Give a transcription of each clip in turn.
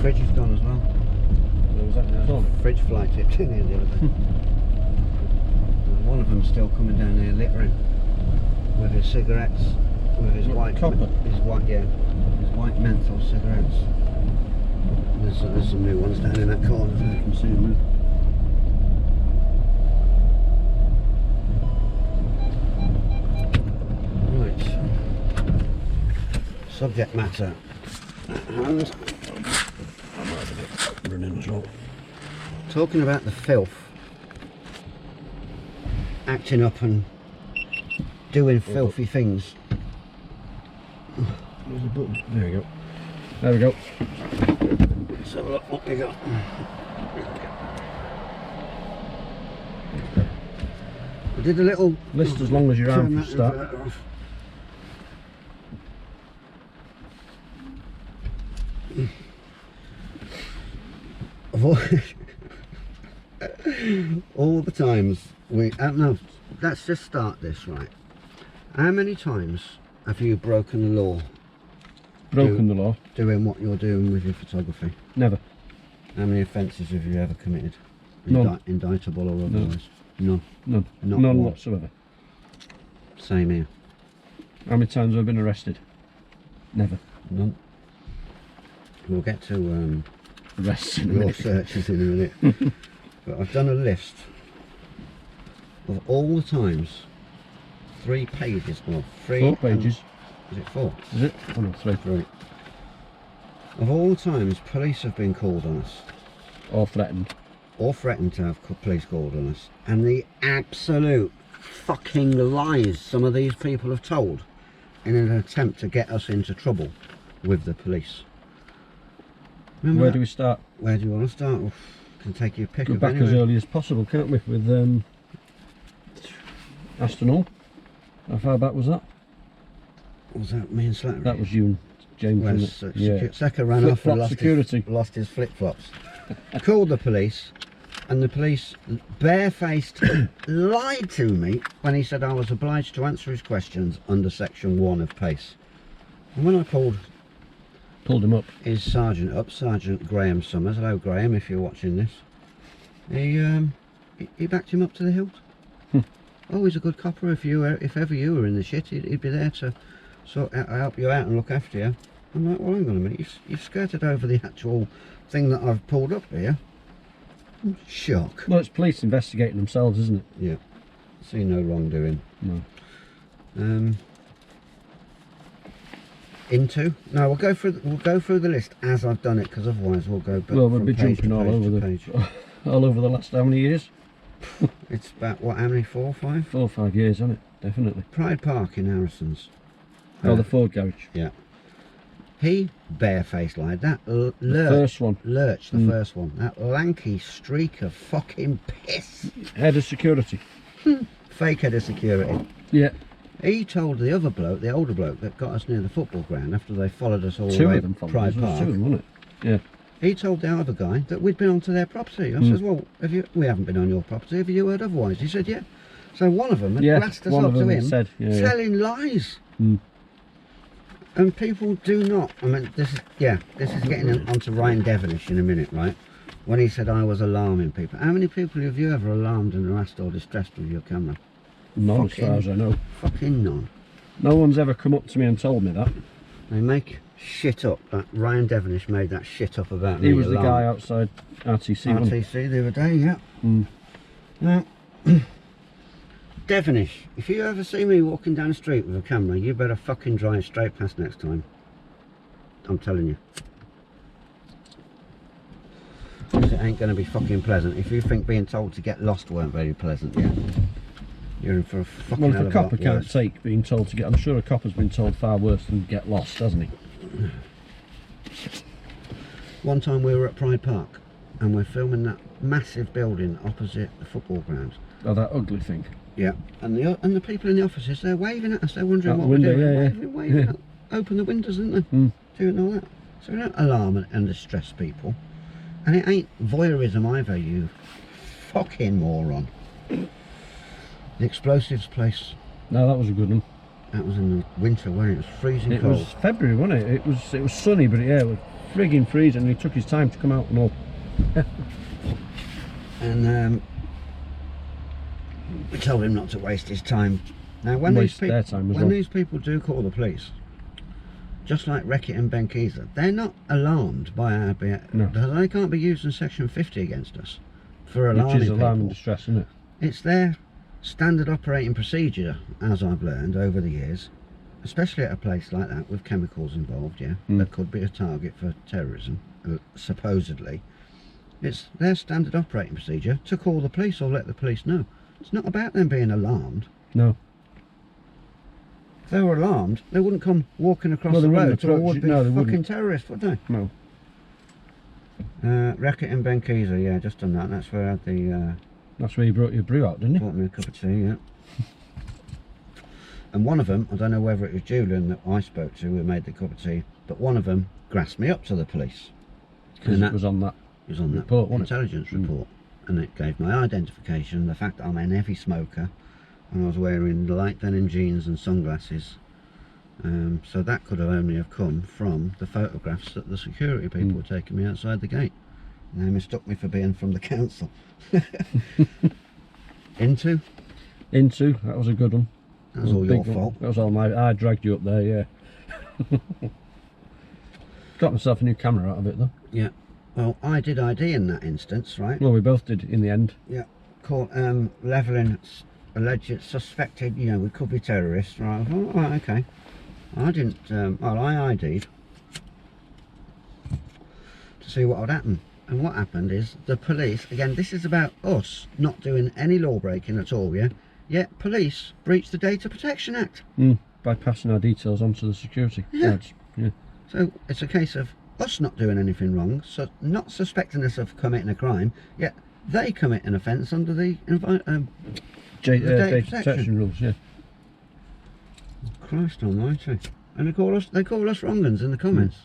fridge is gone as well. Where was that? Fridge fly tipped in here the other day. And one of them's still coming down here littering with his cigarettes, with his white copper. His white menthol cigarettes. There's some new ones down in that corner. I can see them. Right. Subject matter. And Running as well. talking about the filth, acting up and doing filthy things. There's a button. There we go. There we go. Let's have a look what we got. We did a little List as long as your arm for start. All the times we no, let's just start this right. How many times have you broken the law? Broken the law? Doing what you're doing with your photography? Never. How many offences have you ever committed? None. Indictable or otherwise? None. None. Not None one. whatsoever. Same here. How many times have I been arrested? Never. None. We'll get to Arrests in a your minute. searches in a minute. But I've done a list of all the times. 3 pages. Well, 3. 4 pages. Is it 4? Is it? Oh no, 3. 3. Of all the times police have been called on us, Or threatened. or threatened to have police called on us, and the absolute fucking lies some of these people have told in an attempt to get us into trouble with the police. Remember Where that? do we start? Where do you want to start? Well, can take your pick Go of back anyway. as early as possible, can't we? With Aston Hall. How far back was that? Was that me and Slattery? That was you and James, When wasn't it? Secker ran off and Flip-flop lost his flip-flops. Called the police, and the police barefaced lied to me when he said I was obliged to answer his questions under section 1 of PACE. And when I pulled Pulled him up. his sergeant up, Sergeant Graham Summers, hello Graham if you're watching this, he backed him up to the hilt. Oh, he's a good copper. If ever you were in the shit, he'd be there to help you out and look after you. I'm like, well, hang on a minute, you've skirted over the actual thing that I've pulled up here. Shock. Well, it's police investigating themselves, isn't it? Yeah. See no wrongdoing. No. No, we'll go through the list as I've done it, because otherwise we'll go. Well, we'll from be page jumping to all page over to the page. all over the last how many years? It's about what? How many? 4 or 5? 4 or 5 years, isn't it? Definitely. Pride Park in Harrison's. Oh, the Ford garage. Yeah. He barefaced lied. That The first one. Lurch, the first one. That lanky streak of fucking piss. Head of security. Fake head of security. Yeah. He told the other bloke, the older bloke that got us near the football ground after they followed us all the 2 way of them to followed Pride us. There was Park. 2 of them, wasn't it? Yeah. He told the other guy that we'd been onto their property. I says, well, we haven't been on your property. Have you heard otherwise? He said, yeah. So one of them had glassed us one up of to them him, said, telling lies. And people do not. I mean, this is getting onto Ryan Devonish in a minute, right? When he said I was alarming people. How many people have you ever alarmed and harassed or distressed with your camera? None, as far as I know. Fucking none. No one's ever come up to me and told me that. They make shit up. That Ryan Devonish made that shit up about me. He was the guy outside RTC. wasn't he? RTC the other day, yeah. Now, Devonish, if you ever see me walking down the street with a camera, you better fucking drive straight past next time. I'm telling you. 'Cause it ain't going to be fucking pleasant. If you think being told to get lost weren't very pleasant, yeah, you're in for a fucking Well, hell if of a a copper lot can't worse. take being told to get, I'm sure a copper's been told far worse than get lost, hasn't he? One time we were at Pride Park and we're filming that massive building opposite the football grounds. Oh, that ugly thing. Yeah, and the people in the offices, they're waving at us. They're wondering Out what the we're window, doing. yeah. Waving Yeah. at- open the windows, isn't they? Doing all that. So we don't alarm and distress people. And it ain't voyeurism either, you fucking moron. The explosives place. No, that was a good one. That was in the winter when it was freezing It cold. was February, wasn't it? It was sunny, but yeah, it was frigging freezing, and he took his time to come out and all. And we told him not to waste his time. Now, when Waste their time as well. these people do call the police, just like Reckitt and Benkiza, they're not alarmed by our behaviour. No. They can't be using Section 50 against us for alarming Which is alarm and people. distress, isn't it? It's their standard operating procedure, as I've learned over the years, especially at a place like that with chemicals involved, that could be a target for terrorism, supposedly. It's their standard operating procedure to call the police or let the police know. It's not about them being alarmed. No. If they were alarmed, they wouldn't come walking across Well, they the wouldn't road to a approach would-be you. No, they fucking wouldn't. terrorist, would they? No. Reckitt and Benkiza, yeah, just done that. That's where I had the... That's where you brought your brew out, didn't you? bought me a cup of tea, yeah. And one of them, I don't know whether it was Julian that I spoke to who made the cup of tea, but one of them grassed me up to the police. Because it was on that. It was on that report, wasn't it? intelligence report, and it gave my identification, the fact that I'm an heavy smoker, and I was wearing light denim jeans and sunglasses. So that could have only have come from the photographs that the security people were taking me outside the gate. And they mistook me for being from the council. Into? That was a good one. That was all your fault. That was all I dragged you up there, yeah. Got myself a new camera out of it though. Yeah. Well, I did ID in that instance, right? Well, we both did in the end. Yeah. Caught levelling alleged suspected, we could be terrorists, right? I thought, oh, right, okay. I didn't, well, I ID'd to see what would happen. And what happened is the police, again, this is about us not doing any law breaking at all, yeah? Yet police breached the Data Protection Act. By passing our details on to the security guards. Yeah. So it's a case of us not doing anything wrong, so not suspecting us of committing a crime, yet they commit an offence under the Data protection rules, yeah. Christ almighty. And they call us wrong uns in the comments.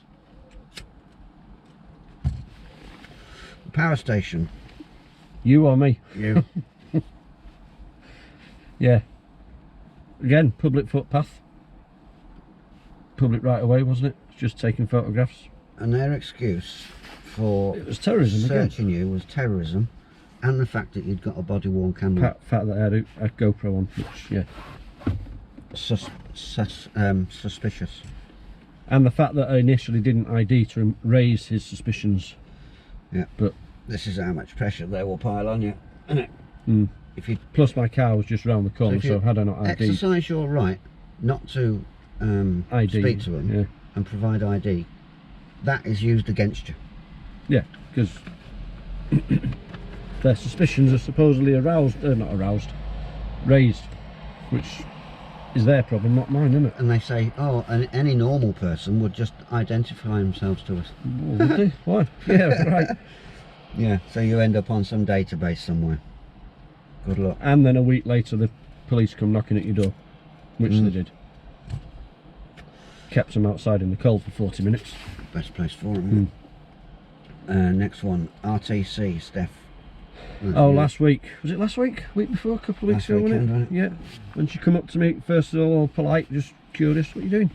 The power station. You or me? You. Yeah. Again, public footpath. Public right away, wasn't it? Just taking photographs. And their excuse for It was terrorism again. searching you was terrorism, and the fact that you'd got a body worn camera. Fact that I had a GoPro on, which, yeah. Suspicious. And the fact that I initially didn't ID to raise his suspicions. Yeah. But This is how much pressure they will pile on you, isn't it? If you plus my car was just round the corner, if you so had I not ID, exercise your right not to ID, speak to them yeah, and provide ID, that is used against you. yeah, because their suspicions are supposedly raised, which is their problem, not mine, isn't it? And they say, oh, any normal person would just identify themselves to us. Well, would they? Why? Yeah, right. Yeah, so you end up on some database somewhere. Good luck. And then a week later, the police come knocking at your door, which they did. Kept them outside in the cold for 40 minutes. Best place for them. Next one, RTC, Steph. Oh, last week. Was it last week? Week before? A couple of weeks ago, weekend, wasn't it? wasn't Yeah. When she come up to me, first of all polite, just curious, what are you doing?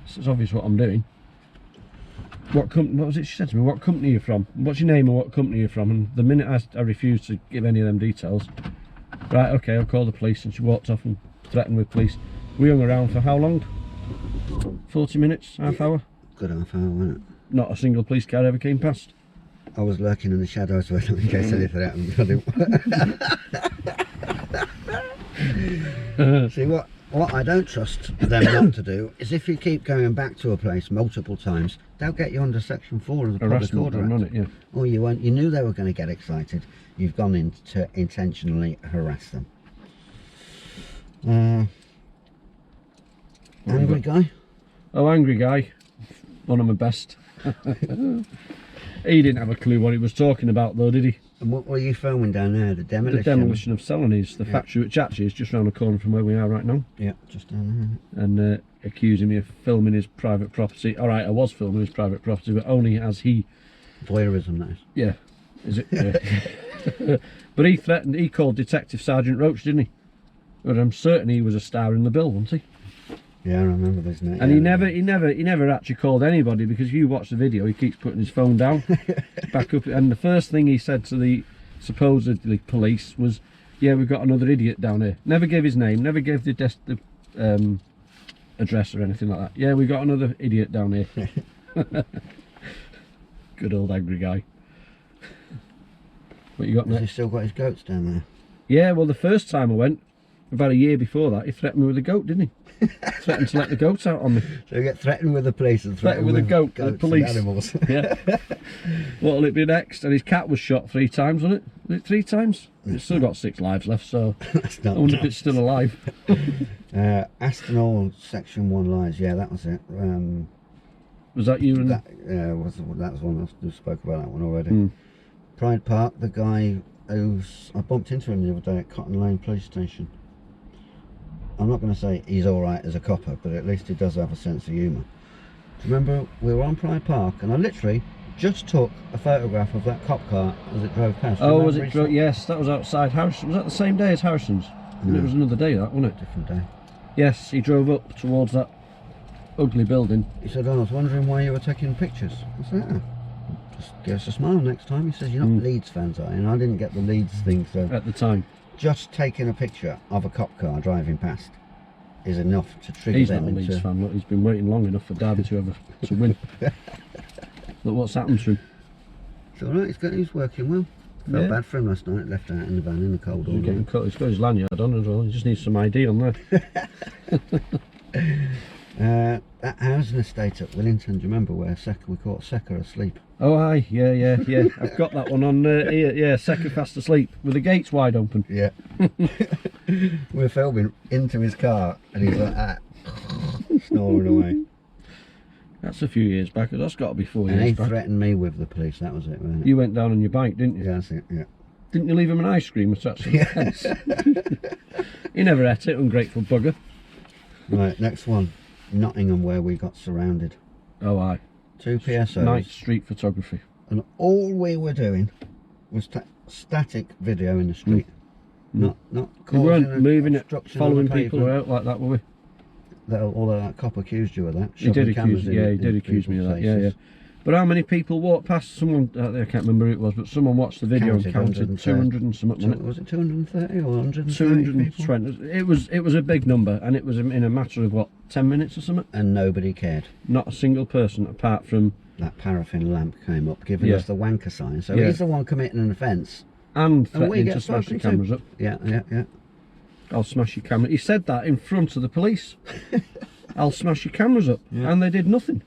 It's obvious what I'm doing. What was it she said to me? What company are you from? What's your name and what company are you from? And the minute I refused to give any of them details, right, okay, I'll call the police. And she walked off and threatened with police. We hung around for how long? 40 minutes, half hour? Good half hour, wasn't it? Not a single police car ever came past. I was lurking in the shadows in case anything happened. See, what I don't trust them not to do is if you keep going back to a place multiple times, they'll get you under Section 4 of the Public Order Act. On it, yeah. Or you won't. You knew they were going to get excited. You've gone in to intentionally harass them. Angry guy? Oh, angry guy. One of my best. He didn't have a clue what he was talking about though, did he? And what were you filming down there? The demolition? The demolition of Celanese, the factory, which actually is just round the corner from where we are right now. Yeah, just down And accusing me of filming his private property. Alright, I was filming his private property, but only as he... Voyeurism, that is. Yeah. Is it? Yeah. But he called Detective Sergeant Roach, didn't he? But I'm certain he was a star in the bill, wasn't he? Yeah, I remember this now. And he never actually called anybody, because if you watch the video, he keeps putting his phone down, back up. And the first thing he said to the supposedly police was, "Yeah, we've got another idiot down here." Never gave his name, never gave the address or anything like that. "Yeah, we got another idiot down here." Good old angry guy. What you got Has next? he still got his goats down there? Yeah, well, the first time I went, about a year before that, he threatened me with a goat, didn't he? Threatened to let the goats out on me. So you get threatened with the police and Threatened with a goat, the goats police. and animals. Yeah. What'll it be next? And his cat was shot 3 times, wasn't it? Was it 3 times? It's still got 6 lives left, so That's I not wonder if it's still alive. Aston Section 1 lies. Yeah, that was it. Was that you and... That was one. I spoke about that one already. Mm. Pride Park, the guy I bumped into him the other day at Cotton Lane Police Station. I'm not going to say he's alright as a copper, but at least he does have a sense of humour. Do you remember we were on Pride Park and I literally just took a photograph of that cop car as it drove past? Oh, was it? Yes, that was outside Harrison. Was that the same day as Harrison's? No. It was another day, that, wasn't it? Different day. Yes, he drove up towards that ugly building. He said, "Oh, I was wondering why you were taking pictures." I said, "Oh, just give us a smile next time." He says, "You're not Leeds fans, are you?" And I didn't get the Leeds thing, so At the time. just taking a picture of a cop car driving past is enough to trigger He's them not a Leeds into... fan, look, he's been waiting long enough for Derby to win. Look what's happened to him. It's alright, he's working well. Felt Yeah. bad for him last night, left out in the van in the cold all He's getting night. cut. He's got his lanyard on as well. He just needs some ID on there. That housing estate at Willington, do you remember where we caught Secker asleep? Oh, aye, yeah. I've got that one on here. Yeah, second fast asleep with the gates wide open. Yeah. We're filming into his car and he's like that, snoring away. That's a few years back. That's got to be 4 And he years back. threatened me with the police, that was it, wasn't it? You went down on your bike, didn't you? Yeah, that's it, yeah. Didn't you leave him an ice cream or such? Yes. He never ate it, ungrateful bugger. Right, next one. Nottingham, where we got surrounded. Oh, aye. 2 PSOs. Night street photography. And all we were doing was static video in the street. Not We causing weren't moving it, obstruction on following the people pavement. out like that, were we? Although that cop accused you of that. He did shoving cameras accuse, in- yeah, he in did accuse me of people's that, yeah. faces. But how many people walked past? Someone, I can't remember who it was, but someone watched the video and counted 200 and something, wasn't it? Was it 230 or 130 people? 220. It was a big number, and it was in a matter of what, 10 minutes or something. And nobody cared. Not a single person apart from That paraffin lamp came up, giving Yeah. us the wanker sign. So Yeah. he's the one committing an offence. and And we threatening get to smash the spoken to. cameras up. Yeah. I'll smash your camera. He said that in front of the police. I'll smash your cameras up, Yeah. and they did nothing.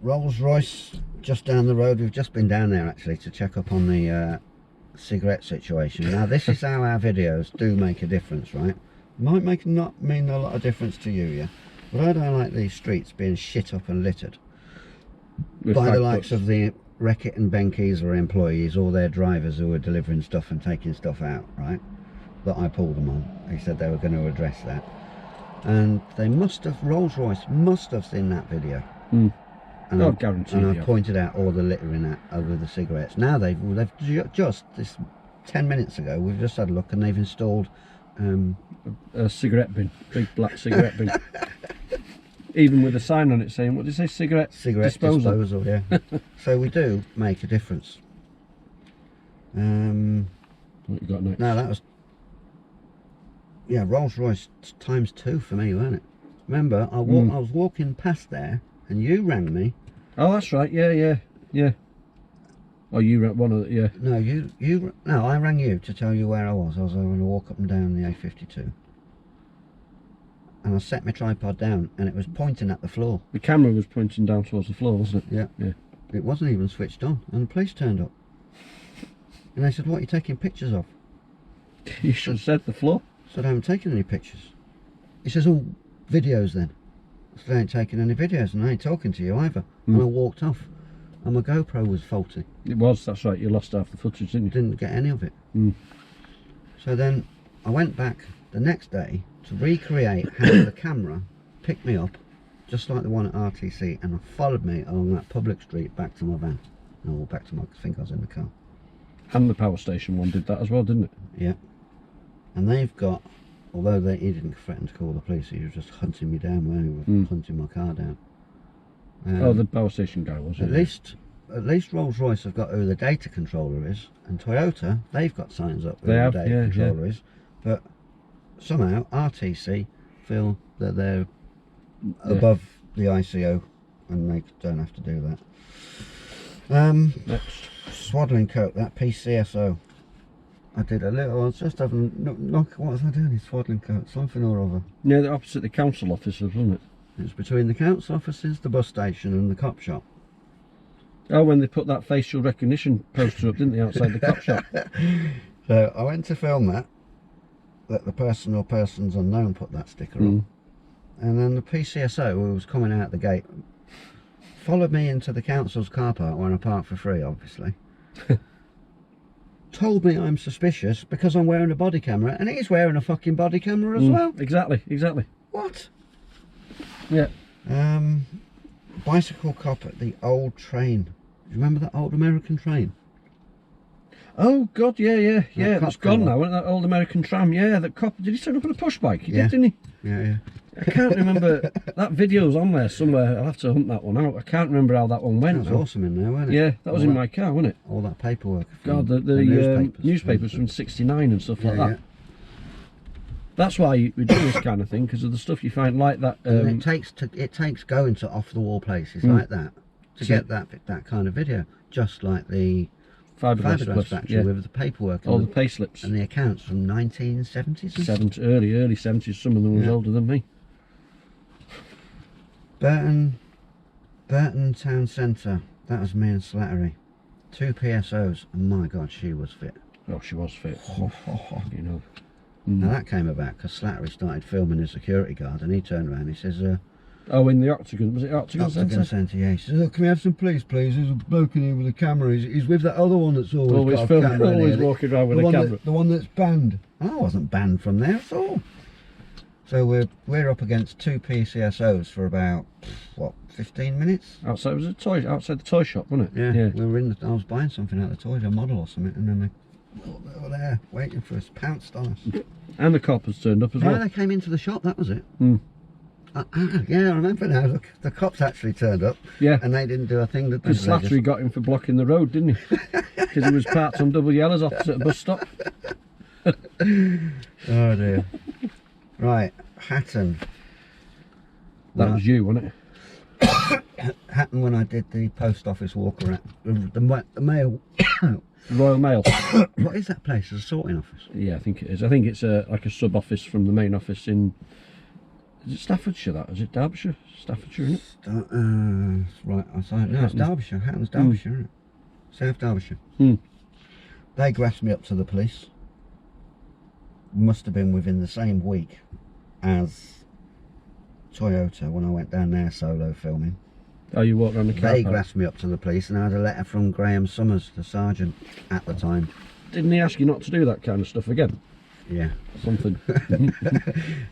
Rolls Royce, just down the road. We've just been down there actually to check up on the cigarette situation. Now this is how our videos do make a difference, right? Might not mean a lot of difference to you, yeah. But I don't like these streets being shit up and littered With by the fag likes butts. of the Reckitt and Benckiser employees or their drivers who are delivering stuff and taking stuff out, right? That I pulled them on. They said they were going to address that. And they must have, Rolls Royce must have seen that video. Mm. And Oh, I guaranteed And they I have. pointed out all the littering out over the cigarettes. Now they've just this 10 minutes ago we've just had a look and they've installed A cigarette bin, big black cigarette bin. Even with a sign on it saying, what did it say, cigarette disposal. Yeah. So we do make a difference. What you got next? No, that was, yeah, Rolls Royce times 2 for me, wasn't it? Remember, I was walking past there and you rang me. Oh, that's right. Yeah. Oh, you ran one of the, yeah. No, I rang you to tell you where I was. I was going to walk up and down the A52. And I set my tripod down and it was pointing at the floor. The camera was pointing down towards the floor, wasn't it? Yeah. It wasn't even switched on and the police turned up. And they said, "What are you taking pictures of?" You should have said the floor. I said, "I haven't taken any pictures." He says, "Oh, videos then." I said, "I ain't taking any videos and I ain't talking to you either." And I walked off and my GoPro was faulty. It was, that's right. You lost half the footage, didn't you? Didn't get any of it. Mm. So then I went back the next day to recreate how the camera picked me up, just like the one at RTC, and followed me along that public street back to my van. No, back to my, I think I was in the car. And the power station one did that as well, didn't it? Yeah. And they've got although he didn't threaten to call the police, he was just hunting me down when he was hunting my car down. Oh, the power station guy was it? At least Rolls-Royce have got who the data controller is, and Toyota, they've got signs up who They the have, data yeah, controller is, but somehow RTC feel that they're above the ICO and they don't have to do that. Next. Swaddling coat, that PCSO. I did a little, I was just having, what was I doing in swaddling coat? Something or other. Yeah, the opposite the council offices, wasn't it? It's between the council offices, the bus station and the cop shop. Oh, when they put that facial recognition poster up, didn't they, outside the cop shop? So I went to film that the person or persons unknown put that sticker on. And then the PCSO, who was coming out the gate, followed me into the council's car park when I parked for free, obviously. Told me I'm suspicious because I'm wearing a body camera, and he's wearing a fucking body camera as well. Exactly. What? Yeah. Bicycle cop at the old train. Do you remember that old American train? Oh God, yeah. That It's cop gone car. now, isn't it? That old American tram. Yeah, that cop. Did he turn up on a push bike? He Yeah. did, didn't he? Yeah. I can't remember. That video's on there somewhere. I'll have to hunt that one out. I can't remember how that one That went. was now. awesome in there, wasn't it? Yeah, that was in my car, wasn't it? All that paperwork. From God, the newspapers from '69 and stuff like that. Yeah. That's why we do this kind of thing, because of the stuff you find like that. And it takes going to off the wall places like that to get that kind of video, just like the fiberglass factory with the paperwork and all the pay slips and the accounts from 1970s. early 70s. Some of them was older than me. Burton Town Centre. That was me and Slattery. 2 PSOs, and my God, she was fit. Oh, she was fit. You know. Now that came about because Slattery started filming his security guard, and he turned around and he says, Oh, in the Octagon, was it Octagon Centre? Yeah. He says, "Oh, can we have some police, please? There's a bloke in here with a camera. He's with that other one that's always got a filming, camera in always here. walking around with a camera. The one that's banned." I wasn't banned from there at all. So we're up against 2 PCSOs for about, what, 15 minutes? Outside, it was outside the toy shop, wasn't it? Yeah. We were I was buying something out of the toys, a model or something, and then they were there waiting for us, pounced on us. And the coppers turned up as well. They came into the shop, that was it. Yeah, I remember now. Look, the cops actually turned up. Yeah. And they didn't do a thing. Because Slattery got him for blocking the road, didn't he? Because he was parked on double yellows opposite a bus stop. Oh dear. Right, Hatton. That was you, wasn't it? Hatton when I did the post office walk around. The mail. Royal Mail. What is that place? It's a sorting office. Yeah, I think it is. I think it's like a sub office from the main office in. Is it Staffordshire? That is it Derbyshire? Staffordshire, isn't it? Right, I saw it. No, it's Derbyshire. Hatton's Derbyshire, isn't it? South Derbyshire. They grasped me up to the police. Must have been within the same week as Toyota when I went down there solo filming. Oh, you walked around the car They park. grasped me up to the police, and I had a letter from Graham Summers, the sergeant at the time. Didn't he ask you not to do that kind of stuff again? Yeah. Something.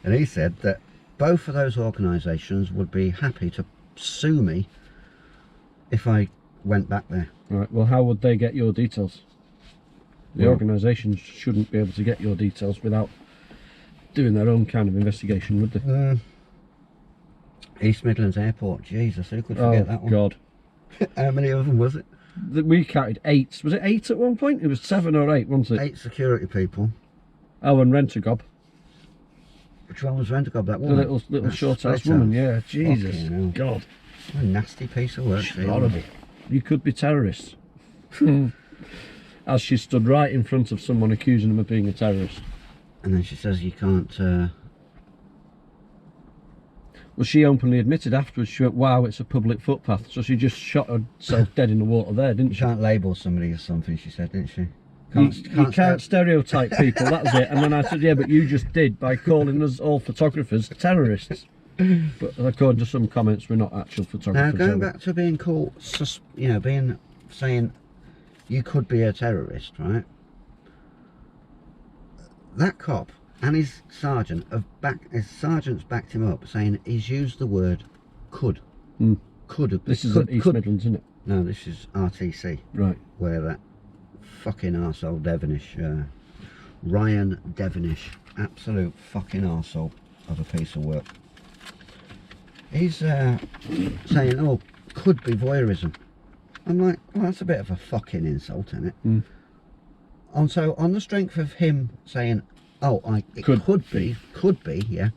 And he said that both of those organisations would be happy to sue me if I went back there. Right, well, how would they get your details? The organisations shouldn't be able to get your details without doing their own kind of investigation, would they? East Midlands Airport, Jesus, who could forget that one? God. How many of them was it? We counted 8. Was it 8 at one point? It was 7 or 8, wasn't it? 8 security people. Oh, and Rent-A-Gob. Which one was Rent-A-Gob, that The woman? little short-ass split woman, house. yeah. Jesus. Fucking hell. God. What a nasty piece of work. she was. Horrible. You could be terrorists. As she stood right in front of someone accusing them of being a terrorist. And then she says you can't... Well, she openly admitted afterwards, she went, wow, it's a public footpath. So she just shot herself dead in the water there, didn't You she? can't label somebody as something, she said, didn't she? You can't stereotype people, that's it. And then I said, yeah, but you just did by calling us all photographers terrorists. But according to some comments, we're not actual Now, photographers. going back to being called, saying you could be a terrorist, right? That cop and his sergeant his sergeants backed him up, saying he's used the word could. Could have. This is at East Midlands, isn't it? No, this is RTC. Right. Where that fucking arsehole Devonish Ryan Devonish, absolute fucking arsehole of a piece of work. He's saying, oh, could be voyeurism. I'm like, well, that's a bit of a fucking insult, isn't it? Mm. And so on the strength of him saying, oh, it could be, yeah,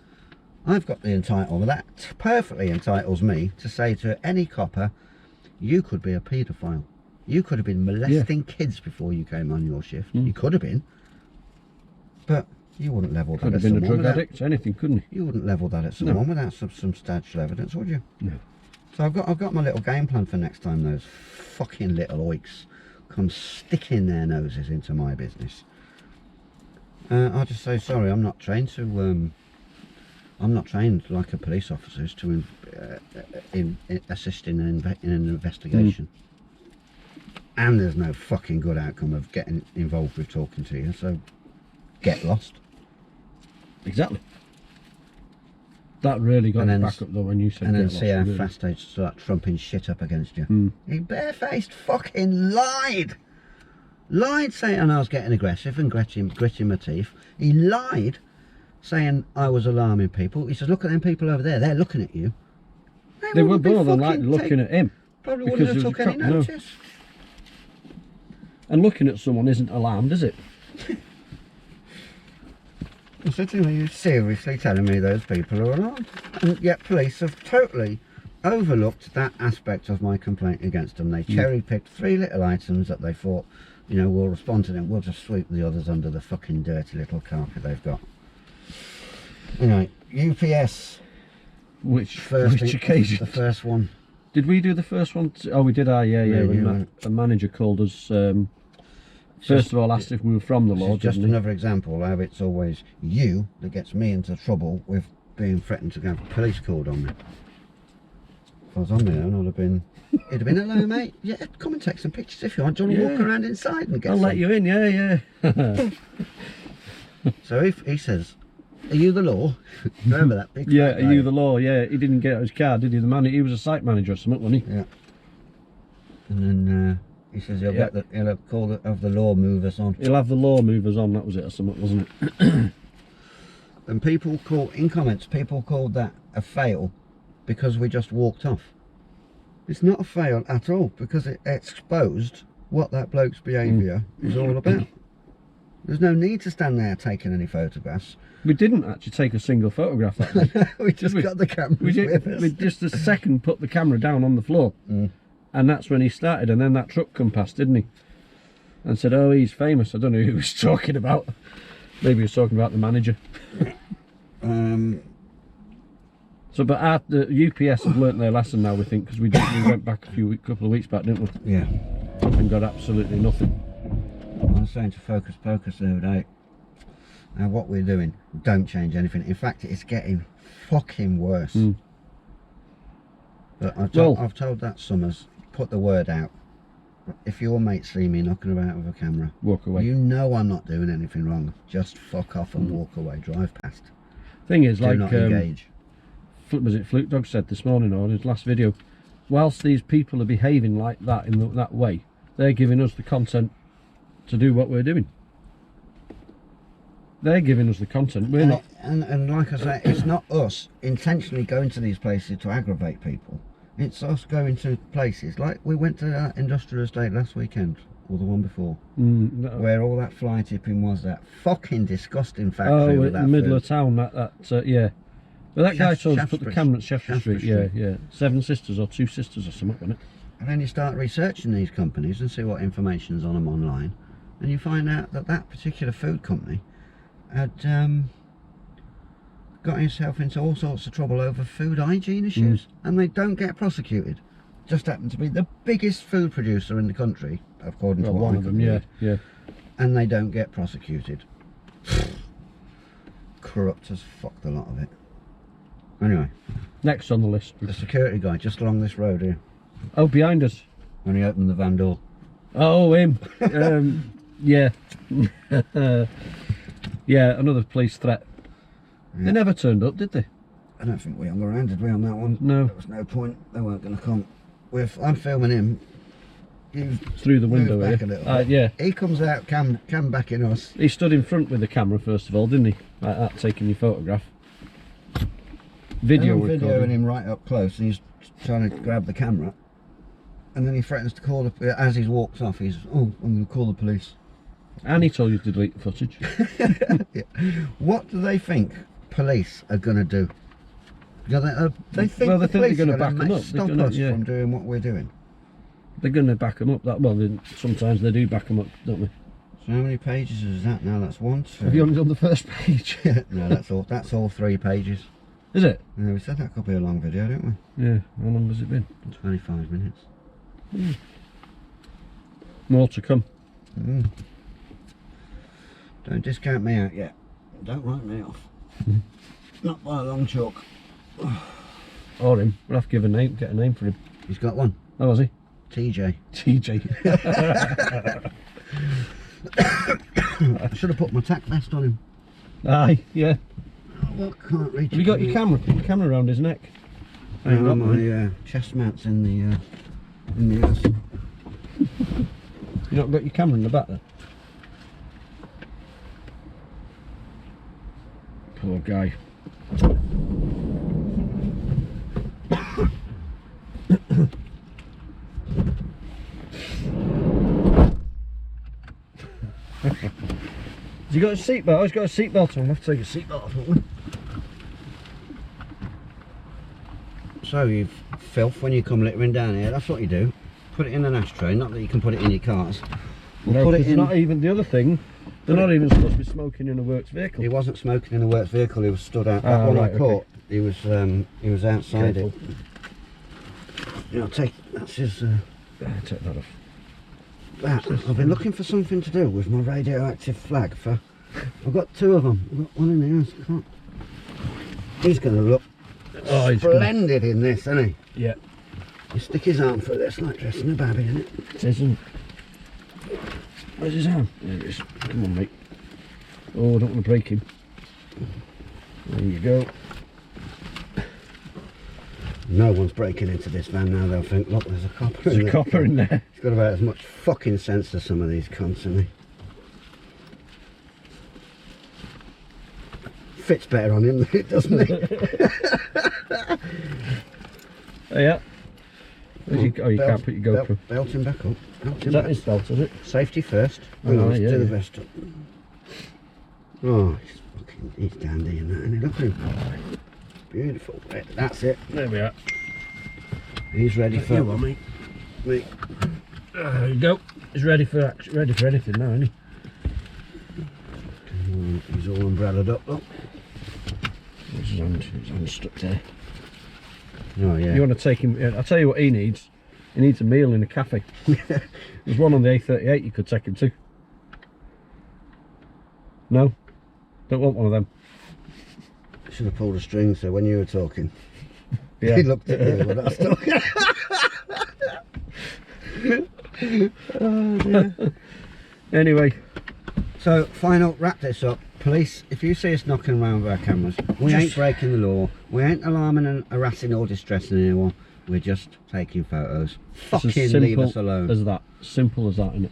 I've got the entitlement, that perfectly entitles me to say to any copper, you could be a paedophile. You could have been molesting kids before you came on your shift. You could have been. But you wouldn't level that Could have at been a someone drug addict, anything, couldn't he? You wouldn't level that at someone without some substantial evidence, would you? No. So I've got my little game plan for next time those fucking little oiks come sticking their noses into my business. I'll just say, sorry, I'm not trained to I'm not trained like a police officer is to assist in an investigation. And there's no fucking good outcome of getting involved with talking to you, so get lost. Exactly. That really got me back up though when you said. And then see how fast they start trumping shit up against you. He barefaced fucking lied. Lied saying I was getting aggressive and gritting my teeth. He lied saying I was alarming people. He says, look at them people over there, they're looking at you. They were more than likely looking at him. Probably wouldn't have took any notice. No. And looking at someone isn't alarmed, is it? I said to him, are you seriously telling me those people are alarmed? And yet police have totally overlooked that aspect of my complaint against them. They cherry-picked 3 little items that they thought, you know, we'll respond to them. We'll just sweep the others under the fucking dirty little carpet they've got. Anyway, UPS. Which occasion? The first one. Did we do the first one? Oh, we did. When a manager called us. First of all, asked if we were from the law. Just another example how it's always you that gets me into trouble with being threatened to have police called on me. If I was on my own, I'd have been. It'd have been, hello, mate. Yeah, come and take some pictures if you want. Do you want to walk around inside and get I'll let you in. Yeah. So if he says, are you the law? Remember that big Yeah, are you the law? Yeah, he didn't get out his car, did he? The man, he was a site manager or something, wasn't he? Yeah. And then he says he'll have the law movers on. He'll have the law movers on, that was it or something, wasn't it? And people called that a fail because we just walked off. It's not a fail at all because it exposed what that bloke's behaviour is all about. There's no need to stand there taking any photographs. We didn't actually take a single photograph that day. we just got the camera with us. We just a second put the camera down on the floor. And that's when he started, and then that truck come past, didn't he? And said, oh, he's famous. I don't know who he was talking about. Maybe he was talking about the manager. So, but the UPS have learnt their lesson now, we think, because we went back a couple of weeks back, didn't we? Yeah. And got absolutely nothing. I was saying to Focus Pocus the other day, now what we're doing, don't change anything. In fact, it's getting fucking worse. But I've told that Summers, put the word out. If your mates see me knocking about with a camera, walk away. You know I'm not doing anything wrong. Just fuck off and walk away. Drive past. Thing is, Do like, not engage. Was it Fluke Dog said this morning or in his last video? Whilst these people are behaving like that in that way, they're giving us the content to do what we're doing. They're giving us the content. We're not. And like I say, it's not us intentionally going to these places to aggravate people. It's us going to places like we went to that industrial estate last weekend, or the one before, where all that fly tipping was. That fucking disgusting factory. Oh, with in that the middle food. of town. Yeah. But that guy told us to put the camera at Shaftesbury Street. Street. Yeah. 7 Sisters or 2 Sisters or something, wasn't it? And then you start researching these companies and see what information's on them online, and you find out that that particular food company had got himself into all sorts of trouble over food hygiene issues, and they don't get prosecuted. Just happen to be the biggest food producer in the country, according to what one I of could them, read. yeah. And they don't get prosecuted. Corrupt as fuck, the lot of it. Anyway, Next on the list. the security guy just along this road here, Oh, behind us. when he opened the van door. Oh, him. Yeah. Yeah, another police threat. Yeah. They never turned up, did they? I don't think we hung around, did we, on that one? No. There was no point. They weren't going to come. I'm filming him. you've Through the moved window back here. a little bit. Yeah. He comes out, cam back in us. He stood in front with the camera first of all, didn't he? Like that, taking your photograph. Video I'm recording. videoing him right up close, and he's trying to grab the camera. And then he threatens to call the... As he's walked off, he's, oh, I'm going to call the police. And he told you to delete the footage. Yeah. What do they think police are going to do? They think Well, they the think they're police gonna are back going them to up. They're stop gonna- us yeah. from doing what we're doing. They're going to back them up. Sometimes they do back them up, don't they? So how many pages is that now? That's 1, 2... Have you only done the first page? No, that's all 3 pages. Is it? Yeah, we said that could be a long video, didn't we? Yeah. How long has it been? 25 minutes. More to come. Don't discount me out yet. Don't write me off. Not by a long chalk. Or him. We'll have to give a name, get a name for him. He's got one. Oh, was he? TJ. TJ. I should have put my tack vest on him. Aye, yeah. Oh, can't reach. Have you got your camera around his neck? I ain't No, got my mine. chest mounts in the ass. You not got your camera in the back there? Poor guy. Has he got a seatbelt? Oh, he's got a seatbelt on. I'll have to take a seatbelt off, haven't we? So you filth when you come littering down here. That's what you do. Put it in an ashtray. Not that you can put it in your cars. No, put it 'cause in. not even the other thing. They're not even supposed to be smoking in a works vehicle. He wasn't smoking in a works vehicle. He was stood out. That one right, I caught. He was outside Careful. it. You know, that's his. Take that off. That. I've been looking for something to do with my radioactive flag. I've got 2 of them. I've got one in the house. I can't. He's going to look splendid in this, isn't he? Yeah. You stick his arm through this like dressing a baby, isn't it? It isn't. Where's his arm? There it is. Come on, mate. Oh, I don't want to break him. There you go. No one's breaking into this van now. They'll think, look, there's a copper There's in a there. copper in there. He's got about as much fucking sense as some of these cunts, hasn't he? Fits better on him than it does me. Oh, yeah. You can't put your GoPro. Belt him back up. Is that his belt, is it? Safety first. Oh, Hang on, let's yeah, do the yeah. vest up. Oh, he's dandy in that, isn't he? Look at him. Beautiful. That's it. There we are. He's ready for You on, mate. me. There you go. He's ready for anything now, isn't he? He's all umbrellaed up, look. His hand stuck there. Oh, yeah. You want to take him? I'll tell you what he needs. He needs a meal in a cafe. There's one on the A38 you could take him to. No? Don't want one of them. Should have pulled a string so when you were talking. Yeah. He looked at you when I was talking. Oh, dear. Anyway. So, final, wrap this up. Police, if you see us knocking around with our cameras, we ain't breaking the law. We ain't alarming and harassing or distressing anyone. We're just taking photos. Fucking leave us alone. As that. Simple as that, innit?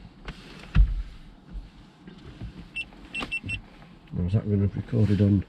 Or is that going to be recorded on